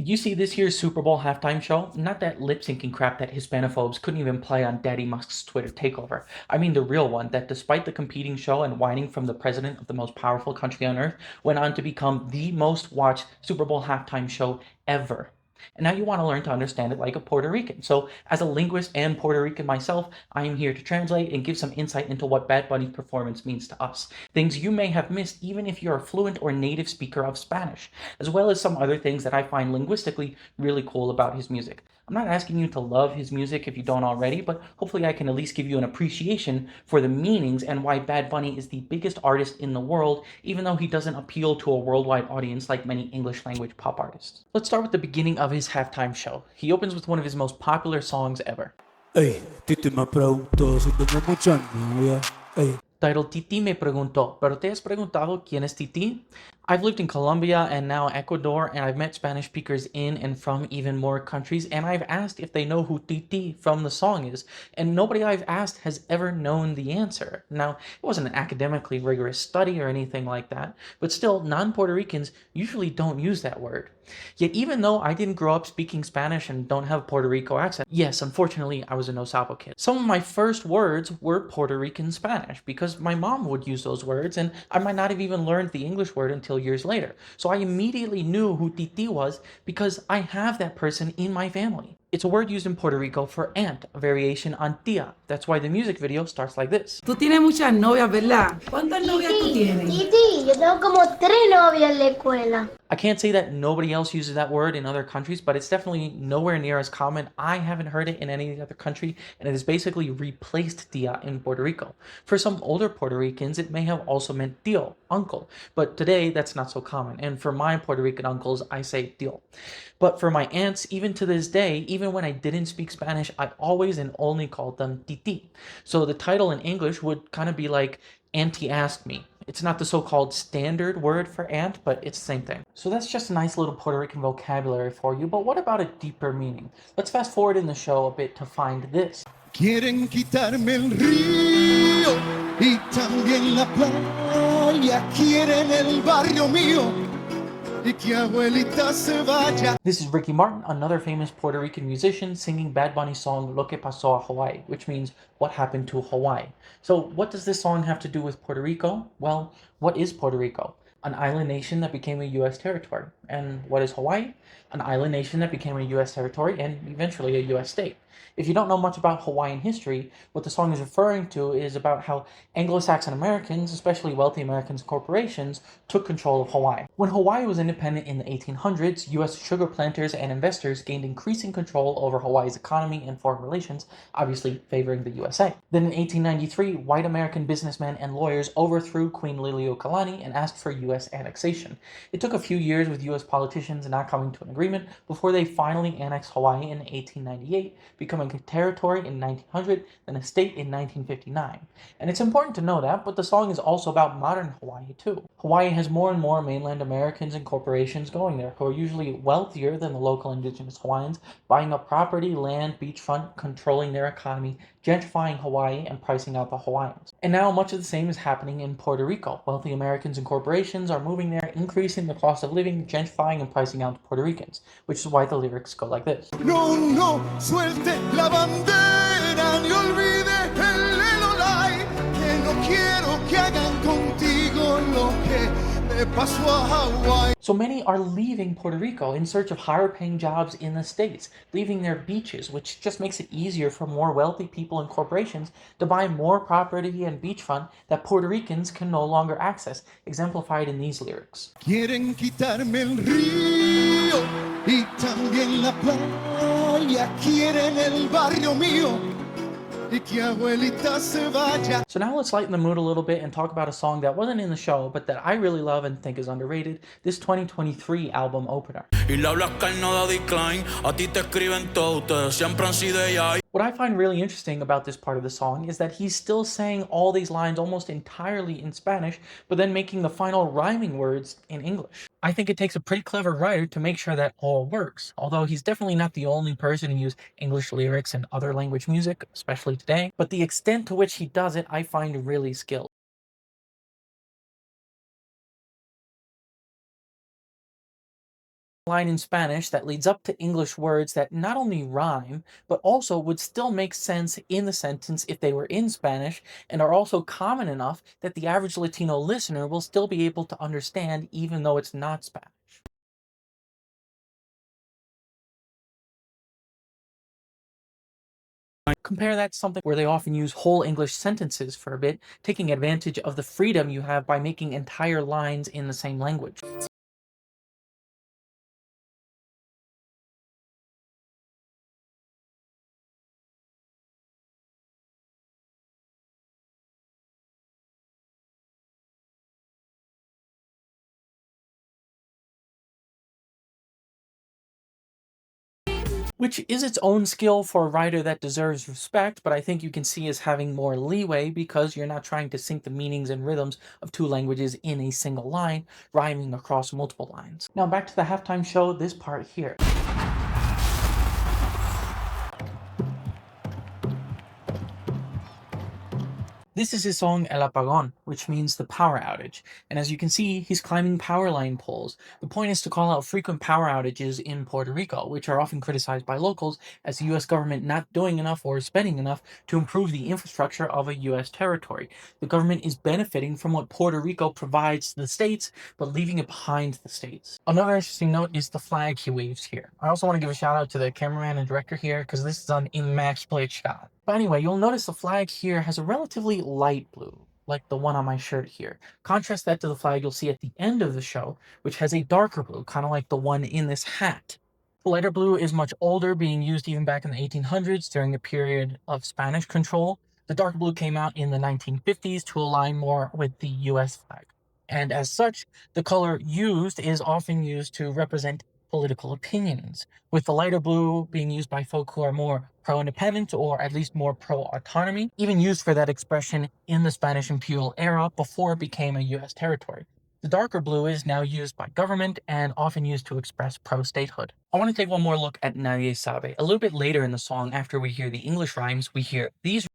Did you see this year's Super Bowl halftime show? Not that lip-syncing crap that Hispanophobes couldn't even play on Daddy Musk's Twitter takeover. I mean the real one, that despite the competing show and whining from the president of the most powerful country on earth, went on to become the most watched Super Bowl halftime show ever. And now you want to learn to understand it like a Puerto Rican. So as a linguist and Puerto Rican myself, I am here to translate and give some insight into what Bad Bunny's performance means to us. Things you may have missed even if you're a fluent or native speaker of Spanish, as well as some other things that I find linguistically really cool about his music. I'm not asking you to love his music if you don't already, but hopefully I can at least give you an appreciation for the meanings and why Bad Bunny is the biggest artist in the world, even though he doesn't appeal to a worldwide audience like many English language pop artists. Let's start with the beginning of his halftime show. He opens with one of his most popular songs ever. Ey, Tití Me Preguntó si tengo mucha novia. Ey. Titled Tití Me Preguntó. ¿Pero te has preguntado quién es Tití? I've lived in Colombia and now Ecuador, and I've met Spanish speakers in and from even more countries, and I've asked if they know who Tití from the song is, and nobody I've asked has ever known the answer. Now, it wasn't an academically rigorous study or anything like that, but still, non-Puerto Ricans usually don't use that word. Yet even though I didn't grow up speaking Spanish and don't have a Puerto Rico accent, yes, unfortunately, I was a no sapo kid. Some of my first words were Puerto Rican Spanish because my mom would use those words, and I might not have even learned the English word until years later. So I immediately knew who Titi was because I have that person in my family. It's a word used in Puerto Rico for aunt, a variation on tía. That's why the music video starts like this. Tú tienes muchas novias, ¿verdad? ¿Cuántas novias tú tienes? Titi, yo tengo como 3 novias en la escuela. I can't say that nobody else uses that word in other countries, but it's definitely nowhere near as common. I haven't heard it in any other country, and it has basically replaced tía in Puerto Rico. For some older Puerto Ricans, it may have also meant tío, uncle, but today that's not so common, and for my Puerto Rican uncles, I say tío. But for my aunts, even to this day, even when I didn't speak Spanish, I always and only called them titi. So the title in English would kind of be like, Auntie Asked Me. It's not the so-called standard word for aunt, but it's the same thing. So that's just a nice little Puerto Rican vocabulary for you, but what about a deeper meaning? Let's fast forward in the show a bit to find this. Quieren quitarme el río y también la playa, quieren el barrio mío y que abuelita se vaya. This is Ricky Martin, another famous Puerto Rican musician, singing Bad Bunny's song Lo que pasó a Hawaii, which means what happened to Hawaii. So what does this song have to do with Puerto Rico? Well, what is Puerto Rico? An island nation that became a U.S. territory. And what is Hawaii? An island nation that became a U.S. territory and eventually a U.S. state. If you don't know much about Hawaiian history, what the song is referring to is about how Anglo-Saxon Americans, especially wealthy Americans and corporations, took control of Hawaii. When Hawaii was independent in the 1800s, U.S. sugar planters and investors gained increasing control over Hawaii's economy and foreign relations, obviously favoring the USA. Then in 1893, white American businessmen and lawyers overthrew Queen Liliuokalani and asked for U.S. annexation. It took a few years with U.S. politicians not coming to an agreement before they finally annexed Hawaii in 1898, becoming a territory in 1900, then a state in 1959. And it's important to know that, but the song is also about modern Hawaii too. Hawaii has more and more mainland Americans and corporations going there who are usually wealthier than the local indigenous Hawaiians, buying up property, land, beachfront, controlling their economy, gentrifying Hawaii, and pricing out the Hawaiians. And now much of the same is happening in Puerto Rico. Wealthy Americans and corporations are moving there, increasing the cost of living, gentrifying and pricing out the Puerto Ricans, which is why the lyrics go like this. No, no, suelte la bandera ni olvide el lelolai, que no quiero que hagan contigo lo que me pasó a Hawaii. So many are leaving Puerto Rico in search of higher paying jobs in the States, leaving their beaches, which just makes it easier for more wealthy people and corporations to buy more property and beachfront that Puerto Ricans can no longer access, exemplified in these lyrics. Quieren quitarme el río y también la playa, quieren el barrio mío y que abuelita se vaya. So now let's lighten the mood a little bit and talk about a song that wasn't in the show, but that I really love and think is underrated, this 2023 album opener. Y le hablas carno de decline, a ti te escriben todo, ustedes siempre han sido ella. What I find really interesting about this part of the song is that he's still saying all these lines almost entirely in Spanish, but then making the final rhyming words in English. I think it takes a pretty clever writer to make sure that all works, although he's definitely not the only person to use English lyrics in other language music, especially today, but the extent to which he does it I find really skilled. line in Spanish that leads up to English words that not only rhyme, but also would still make sense in the sentence if they were in Spanish, and are also common enough that the average Latino listener will still be able to understand even though it's not Spanish. Compare that to something where they often use whole English sentences for a bit, taking advantage of the freedom you have by making entire lines in the same language. Which is its own skill for a writer that deserves respect, but I think you can see as having more leeway because you're not trying to sync the meanings and rhythms of two languages in a single line, rhyming across multiple lines. Now back to the halftime show, this part here. This is his song El Apagón, which means the power outage. And as you can see, he's climbing power line poles. The point is to call out frequent power outages in Puerto Rico, which are often criticized by locals as the US government not doing enough or spending enough to improve the infrastructure of a US territory. The government is benefiting from what Puerto Rico provides to the states, but leaving it behind the states. Another interesting note is the flag he waves here. I also want to give a shout out to the cameraman and director here because this is an immaculate shot. But anyway, you'll notice the flag here has a relatively light blue, like the one on my shirt here. Contrast that to the flag you'll see at the end of the show, which has a darker blue, kind of like the one in this hat. The lighter blue is much older, being used even back in the 1800s during a period of Spanish control. The dark blue came out in the 1950s to align more with the US flag. And as such, the color used is often used to represent political opinions, with the lighter blue being used by folk who are more pro-independence or at least more pro-autonomy, even used for that expression in the Spanish imperial era before it became a US territory. The darker blue is now used by government and often used to express pro-statehood. I want to take one more look at NADIE SABE. A little bit later in the song, after we hear the English rhymes, we hear these.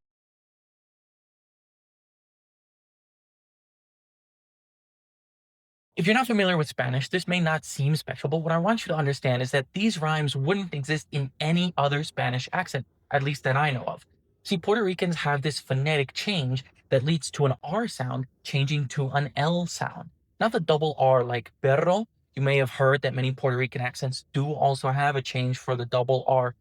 If you're not familiar with Spanish, this may not seem special, but what I want you to understand is that these rhymes wouldn't exist in any other Spanish accent, at least that I know of. See, Puerto Ricans have this phonetic change that leads to an R sound changing to an L sound. Not the double R like perro. You may have heard that many Puerto Rican accents do also have a change for the double R,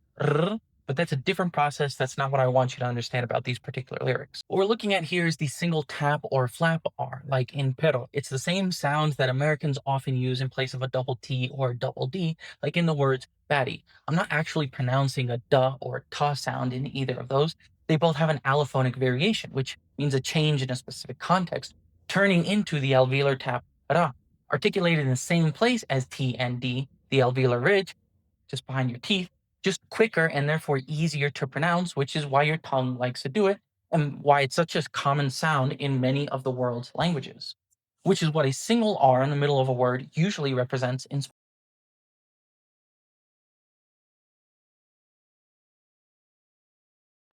but that's a different process. That's not what I want you to understand about these particular lyrics. What we're looking at here is the single tap or flap R, like in pero. It's the same sound that Americans often use in place of a double T or a double D, like in the words batty. I'm not actually pronouncing a duh or ta sound in either of those. They both have an allophonic variation, which means a change in a specific context, turning into the alveolar tap ra, articulated in the same place as T and D, the alveolar ridge, just behind your teeth, just quicker and therefore easier to pronounce, which is why your tongue likes to do it, and why it's such a common sound in many of the world's languages, which is what a single R in the middle of a word usually represents in Spanish.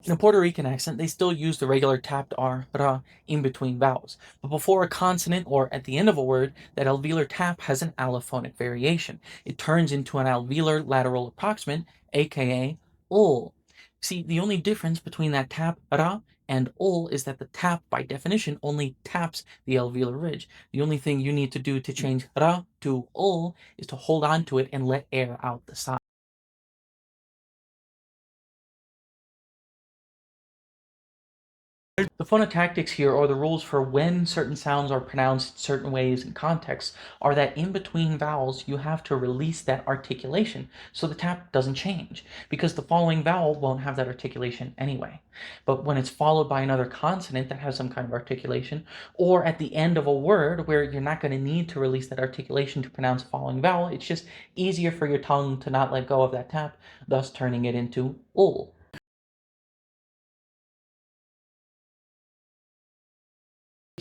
In a Puerto Rican accent, they still use the regular tapped R, ra, in between vowels. But before a consonant or at the end of a word, that alveolar tap has an allophonic variation. It turns into an alveolar lateral approximant, aka ul. See, the only difference between that tap ra and ul is that the tap, by definition, only taps the alveolar ridge. The only thing you need to do to change ra to ul is to hold on to it and let air out the side. The phonotactics here, or the rules for when certain sounds are pronounced certain ways in contexts, are that in between vowels you have to release that articulation so the tap doesn't change, because the following vowel won't have that articulation anyway. But when it's followed by another consonant that has some kind of articulation, or at the end of a word where you're not going to need to release that articulation to pronounce the following vowel, it's just easier for your tongue to not let go of that tap, thus turning it into ul.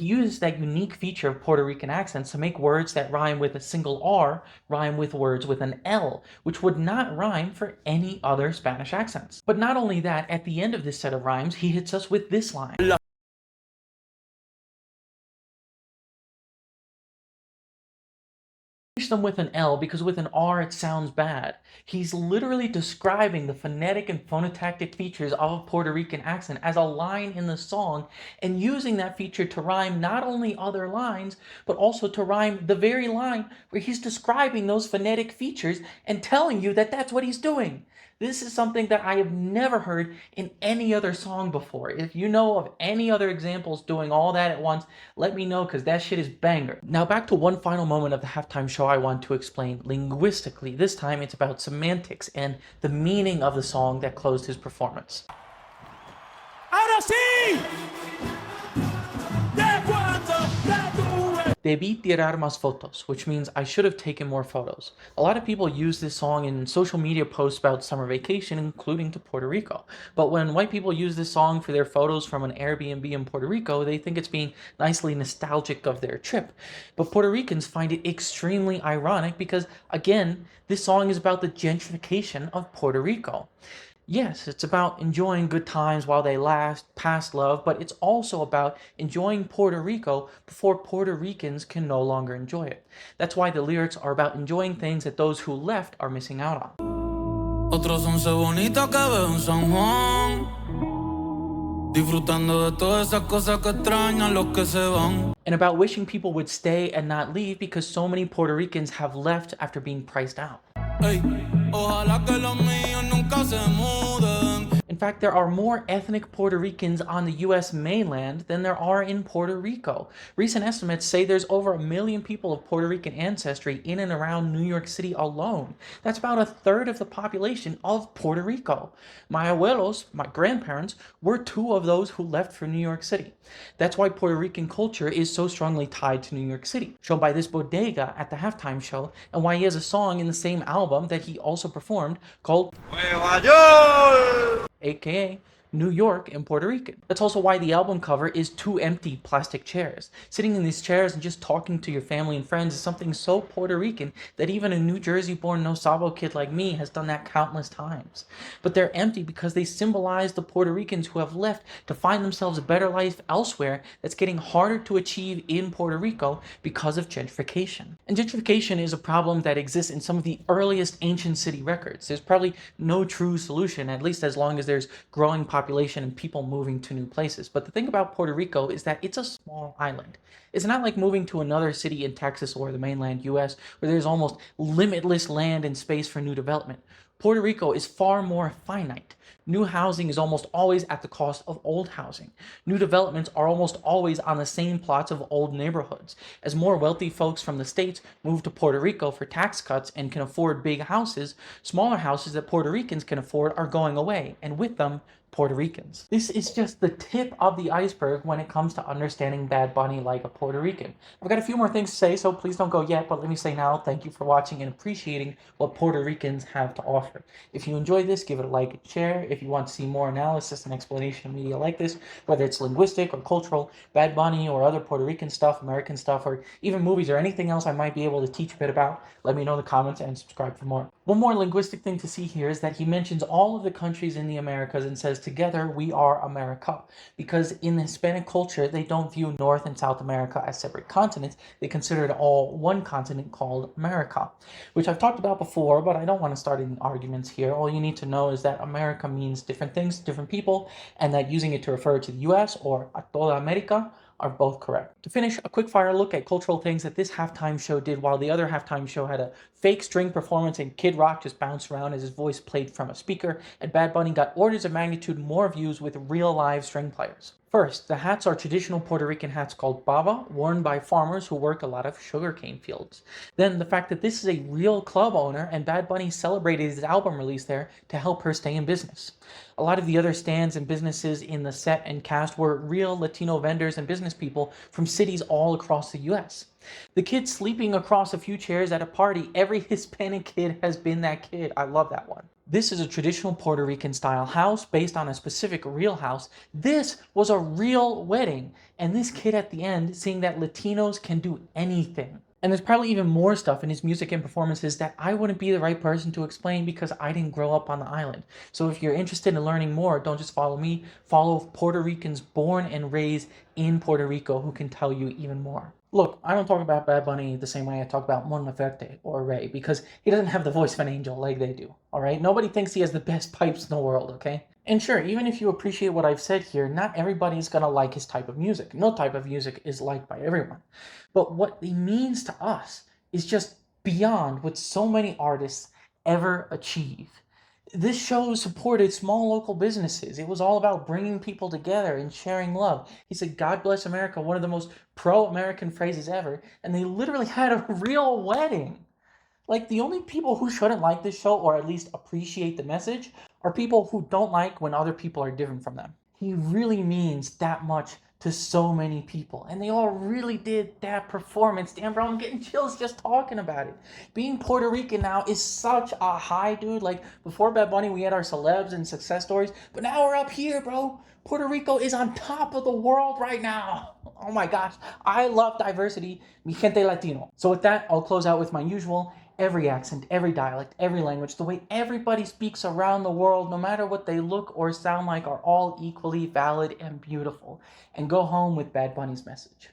Use that unique feature of Puerto Rican accents to make words that rhyme with a single R rhyme with words with an L, which would not rhyme for any other Spanish accents. But not only that, at the end of this set of rhymes, he hits us with this line. finish them with an L because with an R it sounds bad. He's literally describing the phonetic and phonotactic features of a Puerto Rican accent as a line in the song and using that feature to rhyme not only other lines, but also to rhyme the very line where he's describing those phonetic features and telling you that that's what he's doing. This is something that I have never heard in any other song before. If you know of any other examples doing all that at once, let me know because that shit is banger. Now back to one final moment of the halftime show I want to explain linguistically. This time it's about semantics and the meaning of the song that closed his performance. Ahora sí. De cuánto te tuve. Debí tirar más fotos, which means I should have taken more photos. A lot of people use this song in social media posts about summer vacation, including to Puerto Rico. But when white people use this song for their photos from an Airbnb in Puerto Rico, they think it's being nicely nostalgic of their trip. But Puerto Ricans find it extremely ironic because, again, this song is about the gentrification of Puerto Rico. Yes, it's about enjoying good times while they last, past love, but it's also about enjoying Puerto Rico before Puerto Ricans can no longer enjoy it. That's why the lyrics are about enjoying things that those who left are missing out on. Otros once bonitas que veo en San Juan, disfrutando de todas esas cosas que extrañan los que se van. And about wishing people would stay and not leave because so many Puerto Ricans have left after being priced out. Ey, ojalá que los míos nunca se muden. In fact, there are more ethnic Puerto Ricans on the US mainland than there are in Puerto Rico. Recent estimates say there's over 1 million people of Puerto Rican ancestry in and around New York City alone. That's about 1/3 of the population of Puerto Rico. My abuelos, my grandparents, were 2 of those who left for New York City. That's why Puerto Rican culture is so strongly tied to New York City, shown by this bodega at the halftime show, and why he has a song in the same album that he also performed called NUEVAYoL, aka New York and Puerto Rican. That's also why the album cover is 2 empty plastic chairs. Sitting in these chairs and just talking to your family and friends is something so Puerto Rican that even a New Jersey-born no sabo kid like me has done that countless times. But they're empty because they symbolize the Puerto Ricans who have left to find themselves a better life elsewhere that's getting harder to achieve in Puerto Rico because of gentrification. And gentrification is a problem that exists in some of the earliest ancient city records. There's probably no true solution, at least as long as there's growing population and people moving to new places. But the thing about Puerto Rico is that it's a small island. It's not like moving to another city in Texas or the mainland US where there's almost limitless land and space for new development. Puerto Rico is far more finite. New housing is almost always at the cost of old housing. New developments are almost always on the same plots of old neighborhoods. As more wealthy folks from the States move to Puerto Rico for tax cuts and can afford big houses, smaller houses that Puerto Ricans can afford are going away, and with them, Puerto Ricans. This is just the tip of the iceberg when it comes to understanding Bad Bunny like a Puerto Rican. I've got a few more things to say, so please don't go yet, but let me say now, thank you for watching and appreciating what Puerto Ricans have to offer. If you enjoyed this, give it a like and share. If you want to see more analysis and explanation of media like this, whether it's linguistic or cultural, Bad Bunny or other Puerto Rican stuff, American stuff, or even movies or anything else I might be able to teach a bit about, let me know in the comments and subscribe for more. One more linguistic thing to see here is that he mentions all of the countries in the Americas and says, together we are America. Because in the Hispanic culture, they don't view North and South America as separate continents. They consider it all one continent called America, which I've talked about before, but I don't want to start any arguments here. All you need to know is that America means different things to different people, and that using it to refer to the US or a toda America are both correct. To finish, a quick fire look at cultural things that this halftime show did while the other halftime show had a fake string performance and Kid Rock just bounced around as his voice played from a speaker, and Bad Bunny got orders of magnitude more views with real live string players. First, the hats are traditional Puerto Rican hats called baba, worn by farmers who work a lot of sugarcane fields. Then the fact that this is a real club owner and Bad Bunny celebrated his album release there to help her stay in business. A lot of the other stands and businesses in the set and cast were real Latino vendors and business people from cities all across the US. The kid sleeping across a few chairs at a party, every Hispanic kid has been that kid. I love that one. This is a traditional Puerto Rican style house based on a specific real house. This was a real wedding. And this kid at the end seeing that Latinos can do anything. And there's probably even more stuff in his music and performances that I wouldn't be the right person to explain because I didn't grow up on the island. So if you're interested in learning more, don't just follow me, follow Puerto Ricans born and raised in Puerto Rico who can tell you even more. Look, I don't talk about Bad Bunny the same way I talk about Mon Laferte or Ray, because he doesn't have the voice of an angel like they do, alright? Nobody thinks he has the best pipes in the world, okay? And sure, even if you appreciate what I've said here, not everybody's gonna like his type of music. No type of music is liked by everyone. But what he means to us is just beyond what so many artists ever achieve. This show supported small local businesses. It was all about bringing people together and sharing love. He said, God bless America, one of the most pro-American phrases ever, and they literally had a real wedding. Like, the only people who shouldn't like this show, or at least appreciate the message, are people who don't like when other people are different from them. He really means that much to so many people, and they all really did that performance. Damn, bro, I'm getting chills just talking about it. Being Puerto Rican now is such a high, dude. Like, before Bad Bunny, we had our celebs and success stories, but now we're up here, bro. Puerto Rico is on top of the world right now. Oh my gosh, I love diversity, mi gente latino. So with that, I'll close out with my usual. Every accent, every dialect, every language, the way everybody speaks around the world, no matter what they look or sound like, are all equally valid and beautiful. And go home with Bad Bunny's message.